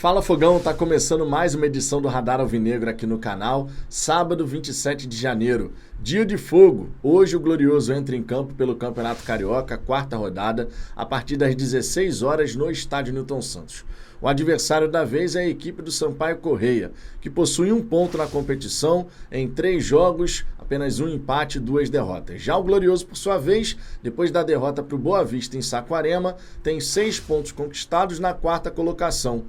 Fala Fogão, tá começando mais uma edição do Radar Alvinegro aqui no canal, sábado 27 de janeiro, dia de fogo. Hoje o Glorioso entra em campo pelo Campeonato Carioca, quarta rodada, a partir das 16 horas no estádio Newton Santos. O adversário da vez é a equipe do Sampaio Corrêa, que possui 1 ponto na competição, em 3 jogos, apenas 1 empate e 2 derrotas. Já o Glorioso, por sua vez, depois da derrota para o Boa Vista em Saquarema, tem 6 pontos conquistados na quarta colocação.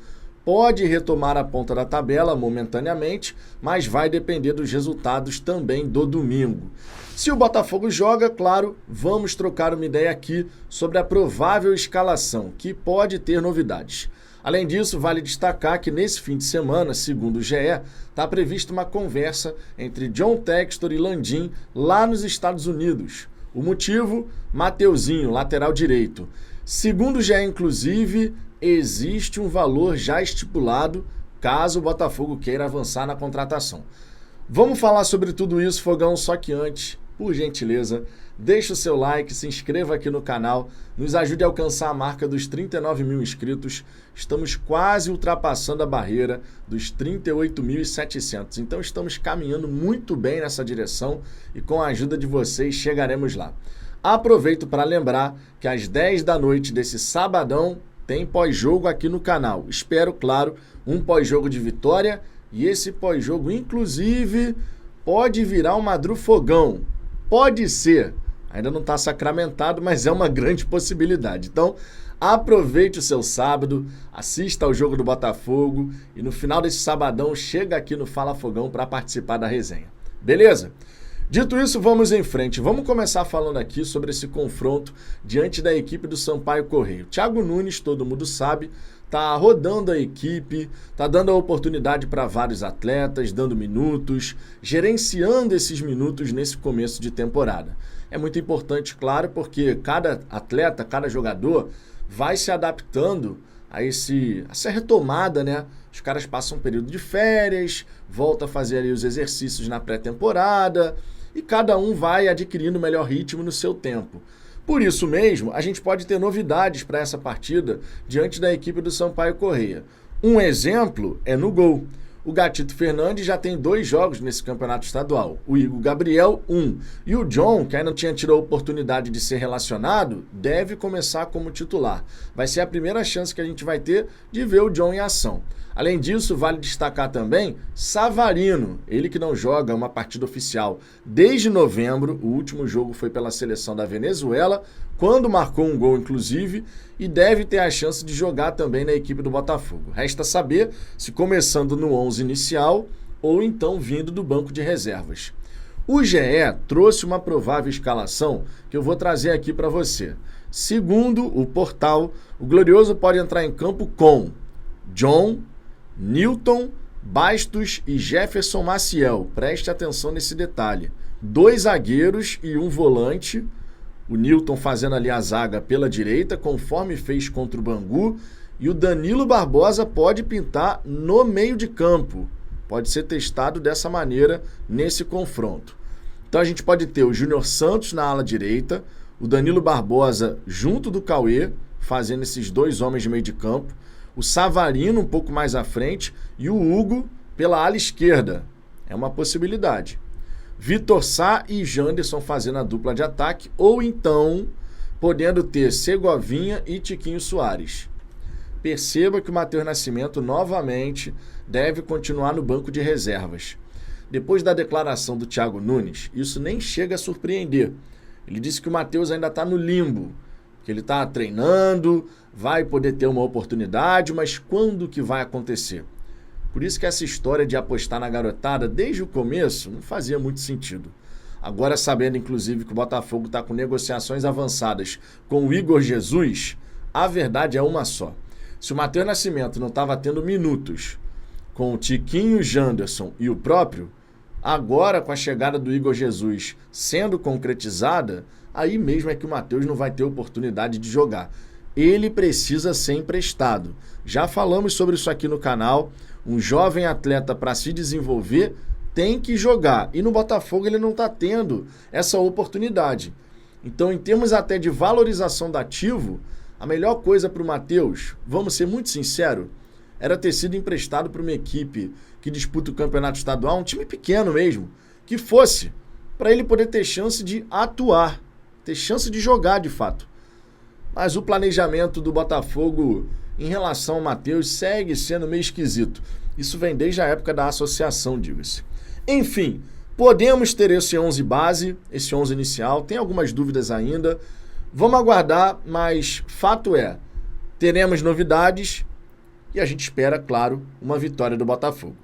Pode retomar a ponta da tabela momentaneamente, mas vai depender dos resultados também do domingo. Se o Botafogo joga, claro, vamos trocar uma ideia aqui sobre a provável escalação, que pode ter novidades. Além disso, vale destacar que nesse fim de semana, segundo o GE, está prevista uma conversa entre John Textor e Landim lá nos Estados Unidos. O motivo? Mateuzinho, lateral direito. Segundo o GE, inclusive, existe um valor já estipulado caso o Botafogo queira avançar na contratação. Vamos falar sobre tudo isso, Fogão, só que antes, por gentileza, deixa o seu like, se inscreva aqui no canal, nos ajude a alcançar a marca dos 39 mil inscritos. Estamos quase ultrapassando a barreira dos 38.700, então estamos caminhando muito bem nessa direção e com a ajuda de vocês chegaremos lá. Aproveito para lembrar que às 10 da noite desse sabadão tem pós-jogo aqui no canal. Espero, claro, um pós-jogo de vitória e esse pós-jogo, inclusive, pode virar um Madru Fogão. Pode ser. Ainda não está sacramentado, mas é uma grande possibilidade. Então, aproveite o seu sábado, assista ao jogo do Botafogo e no final desse sabadão chega aqui no Fala Fogão para participar da resenha. Beleza? Dito isso, vamos em frente. Vamos começar falando aqui sobre esse confronto diante da equipe do Sampaio Corrêa. Thiago Nunes, todo mundo sabe, está rodando a equipe, está dando a oportunidade para vários atletas, dando minutos, gerenciando esses minutos nesse começo de temporada. É muito importante, claro, porque cada atleta, cada jogador vai se adaptando a essa retomada, né? Os caras passam um período de férias, voltam a fazer ali os exercícios na pré-temporada e cada um vai adquirindo o melhor ritmo no seu tempo. Por isso mesmo, a gente pode ter novidades para essa partida diante da equipe do Sampaio Corrêa. Um exemplo é no gol. O Gatito Fernandes já tem 2 jogos nesse campeonato estadual. O Igor Gabriel, 1. E o John, que ainda não tinha tido a oportunidade de ser relacionado, deve começar como titular. Vai ser a primeira chance que a gente vai ter de ver o John em ação. Além disso, vale destacar também Savarino, ele que não joga uma partida oficial desde novembro. O último jogo foi pela seleção da Venezuela, quando marcou um gol, inclusive, e deve ter a chance de jogar também na equipe do Botafogo. Resta saber se começando no 11 inicial ou então vindo do banco de reservas. O GE trouxe uma provável escalação que eu vou trazer aqui para você. Segundo o portal, o Glorioso pode entrar em campo com John, Newton, Bastos e Jefferson Maciel. Preste atenção nesse detalhe. 2 zagueiros e 1 volante. O Newton fazendo ali a zaga pela direita, conforme fez contra o Bangu. E o Danilo Barbosa pode pintar no meio de campo. Pode ser testado dessa maneira nesse confronto. Então a gente pode ter o Júnior Santos na ala direita, o Danilo Barbosa junto do Cauê, fazendo esses 2 homens de meio de campo, o Savarino um pouco mais à frente e o Hugo pela ala esquerda. É uma possibilidade. Vitor Sá e Janderson fazendo a dupla de ataque, ou então podendo ter Segovinha e Tiquinho Soares. Perceba que o Matheus Nascimento novamente deve continuar no banco de reservas. Depois da declaração do Thiago Nunes, isso nem chega a surpreender. Ele disse que o Matheus ainda está no limbo, que ele está treinando, vai poder ter uma oportunidade, mas quando que vai acontecer? Por isso que essa história de apostar na garotada desde o começo não fazia muito sentido. Agora, sabendo inclusive que o Botafogo está com negociações avançadas com o Igor Jesus, a verdade é uma só. Se o Matheus Nascimento não estava tendo minutos com o Tiquinho, Janderson e o próprio, agora com a chegada do Igor Jesus sendo concretizada, aí mesmo é que o Matheus não vai ter oportunidade de jogar. Ele precisa ser emprestado. Já falamos sobre isso aqui no canal. Um jovem atleta, para se desenvolver, tem que jogar. E no Botafogo ele não está tendo essa oportunidade. Então, em termos até de valorização do ativo, a melhor coisa para o Matheus, vamos ser muito sinceros, era ter sido emprestado para uma equipe que disputa o campeonato estadual, um time pequeno mesmo, que fosse, para ele poder ter chance de atuar, ter chance de jogar de fato. Mas o planejamento do Botafogo em relação ao Matheus segue sendo meio esquisito. Isso vem desde a época da associação, diga-se. Enfim, podemos ter esse 11 base, esse 11 inicial, tem algumas dúvidas ainda. Vamos aguardar, mas fato é, teremos novidades e a gente espera, claro, uma vitória do Botafogo.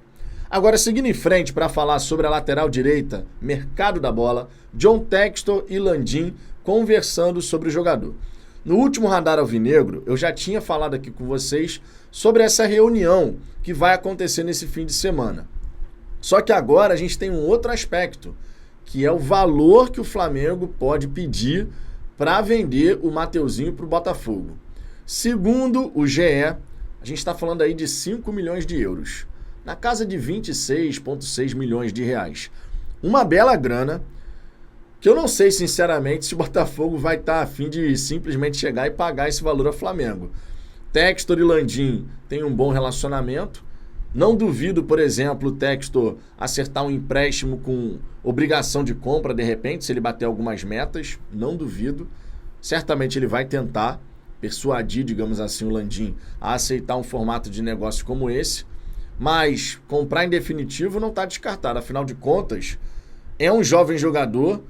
Agora, seguindo em frente para falar sobre a lateral direita, mercado da bola, John Textor e Landim conversando sobre o jogador. No último Radar Alvinegro, eu já tinha falado aqui com vocês sobre essa reunião que vai acontecer nesse fim de semana. Só que agora a gente tem um outro aspecto, que é o valor que o Flamengo pode pedir para vender o Mateuzinho para o Botafogo. Segundo o GE, a gente está falando aí de 5 milhões de euros, na casa de 26,6 milhões de reais. Uma bela grana, que eu não sei sinceramente se o Botafogo vai estar a fim de simplesmente chegar e pagar esse valor ao Flamengo. Textor e Landim têm um bom relacionamento. Não duvido, por exemplo, o Textor acertar um empréstimo com obrigação de compra, de repente, se ele bater algumas metas. Não duvido. Certamente ele vai tentar persuadir, digamos assim, o Landim a aceitar um formato de negócio como esse. Mas comprar em definitivo não está descartado. Afinal de contas, é um jovem jogador,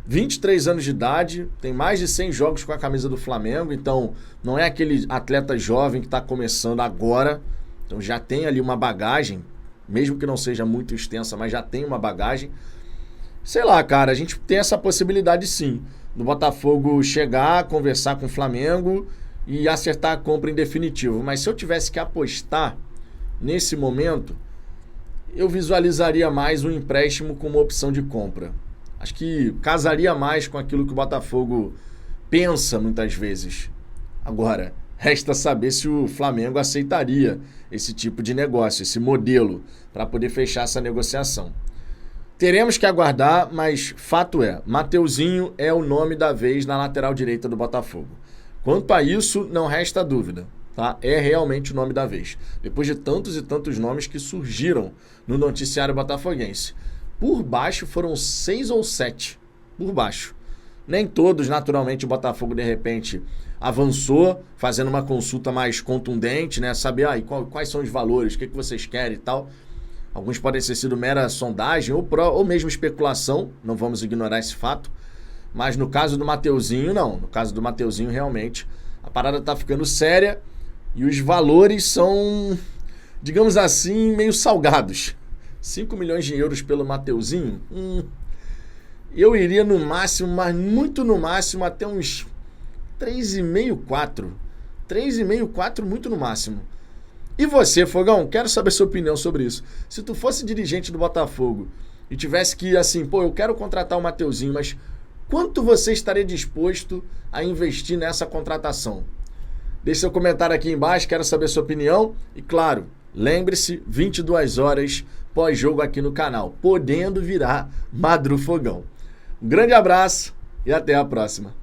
23 anos de idade, tem mais de 100 jogos com a camisa do Flamengo, então não é aquele atleta jovem que está começando agora, então já tem ali uma bagagem, mesmo que não seja muito extensa, mas já tem uma bagagem. Sei lá, cara, a gente tem essa possibilidade sim, do Botafogo chegar, conversar com o Flamengo e acertar a compra em definitivo, mas se eu tivesse que apostar nesse momento, eu visualizaria mais um empréstimo com uma opção de compra. Acho que casaria mais com aquilo que o Botafogo pensa muitas vezes. Agora, resta saber se o Flamengo aceitaria esse tipo de negócio, esse modelo, para poder fechar essa negociação. Teremos que aguardar, mas fato é, Mateuzinho é o nome da vez na lateral direita do Botafogo. Quanto a isso, não resta dúvida. Tá? É realmente o nome da vez. Depois de tantos e tantos nomes que surgiram no noticiário botafoguense. Por baixo foram 6 ou 7. Por baixo. Nem todos, naturalmente, o Botafogo, de repente, avançou, fazendo uma consulta mais contundente, né? Saber quais são os valores, o que vocês querem e tal. Alguns podem ter sido mera sondagem ou mesmo especulação, não vamos ignorar esse fato. Mas no caso do Mateuzinho, não. No caso do Mateuzinho, realmente, a parada tá ficando séria e os valores são, digamos assim, meio salgados. 5 milhões de euros pelo Mateuzinho? Eu iria no máximo, mas muito no máximo, até uns 3,5, 4. 3,5, 4, muito no máximo. E você, Fogão? Quero saber sua opinião sobre isso. Se tu fosse dirigente do Botafogo e tivesse que, assim, eu quero contratar o Mateuzinho, mas quanto você estaria disposto a investir nessa contratação? Deixe seu comentário aqui embaixo, quero saber sua opinião. E claro, lembre-se, 22 horas pós-jogo aqui no canal, podendo virar Madru Fogão. Um grande abraço e até a próxima.